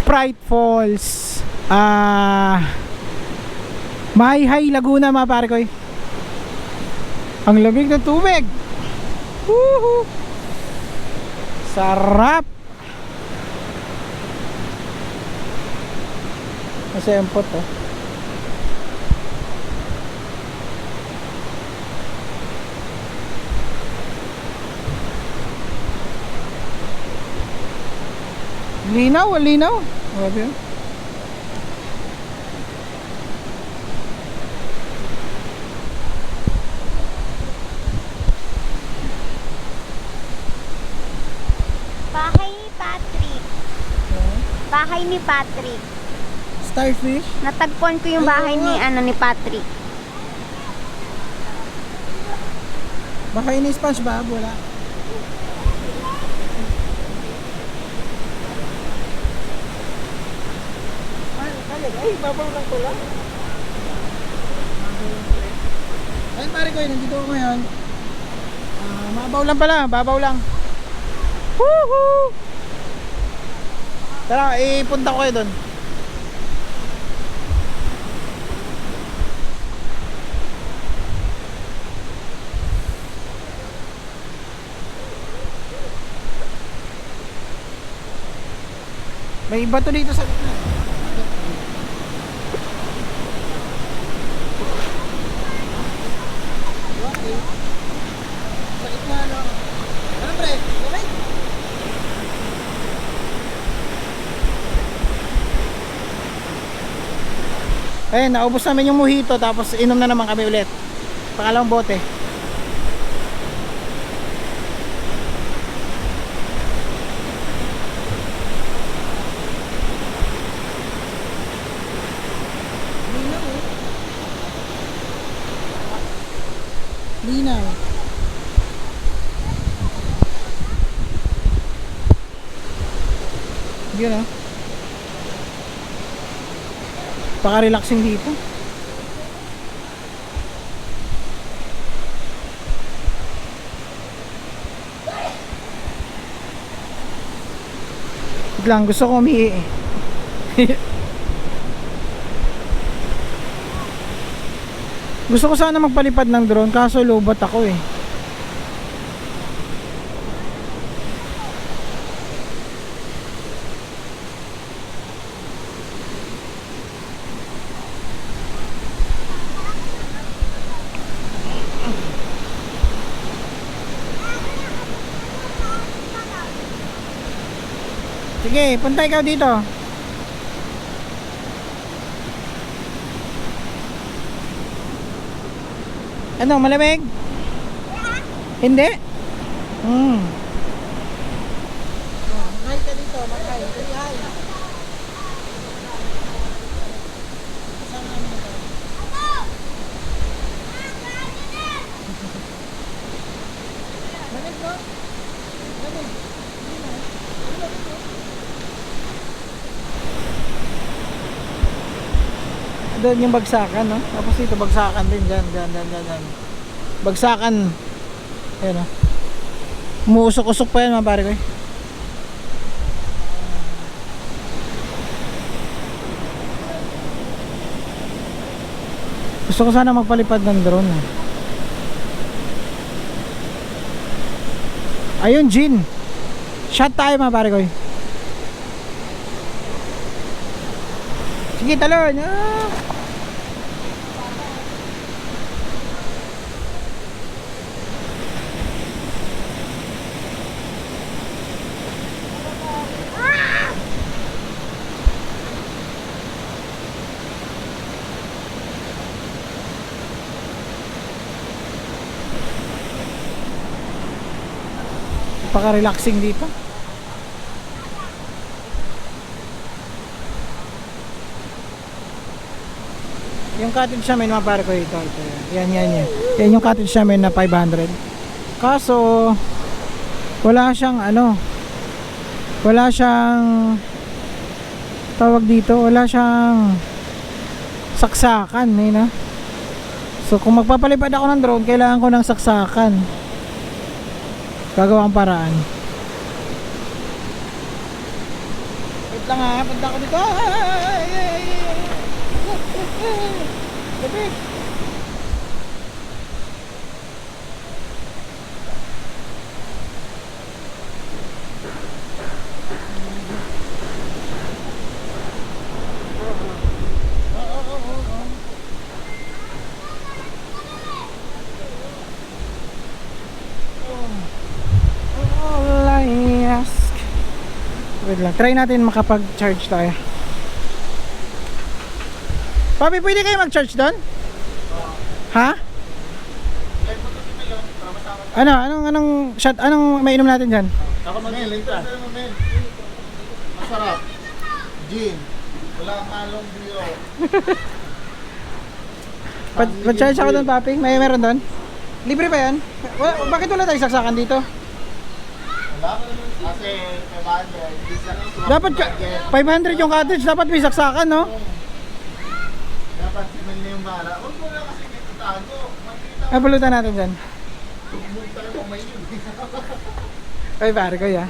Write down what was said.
Sprite Falls, Mahihay, Laguna mga pare ko. Ang lamig ng tubig. Woohoo! Sarap. Masempot oh. Linaw, linaw. Grabe yun. Bahay ni Patrick. Bahay ni Patrick. Starfish? Natagpuan ko yung bahay ni Patrick. Baka ini SpongeBob, wala. Ay, babaw lang pala. Ayun pare ko, nandito ako ngayon. Mabaw lang pala, babaw lang. Woohoo! Tara, ipunta ko kayo doon. May bato dito sa gitna. Okay. Sa gitna, no? Ano pre? Okay? Ayun, naubos namin yung mojito, tapos inom na naman kami ulit. Pangalawang bote. Linaw. Yun ah. Paka-relaxing dito. Biglang gusto ko umihi eh. Gusto ko sana magpalipad ng drone kaso lobat ako eh. Sige, punta ikaw dito. Ano, malamig? Hindi? Mag-hi ka dito, mag-hi. Hi. Malamig ko? Malamig. Doon yung bagsakan, no? Tapos dito bagsakan din dyan. Bagsakan. Ayan, no? Umuusok-usok pa yan mga pare ko eh. Gusto ko sana magpalipad ng drone eh. Ayun, Jin. Shot tayo mga pare ko eh. Sige, talon. Paka-relaxing dito. Yung cottage namin mga pare ko ito. Yan. Yan yung cottage namin na 500. Kaso wala siyang wala siyang tawag dito, wala siyang saksakan eh, no? So kung magpapalipad ako ng drone, kailangan ko ng saksakan. Gagawa ang paraan. Wait lang ha, punta ko dito. Ay. Lapit. All I ask. Wait lang, try natin makapag-charge tayo. Papi, pwede kayo mag-charge doon? Ha? Anong shot, anong mainom natin dyan? Ako mag-ilinta. Masarap. Gin. Walang halong biyo. Pa-charge ako doon, papi? Meron doon? Libre ba yan? Bakit wala tayong saksakan dito? Wala? Kasi 500. Dapat 500 yung cottage, dapat may saksakan, no? Dapat simen na yung bala. Huwag mo na kasi dito tago. Makikita Ay, pulutan natin dyan. mo tayo kung may yun. Ay, pare ko, ya.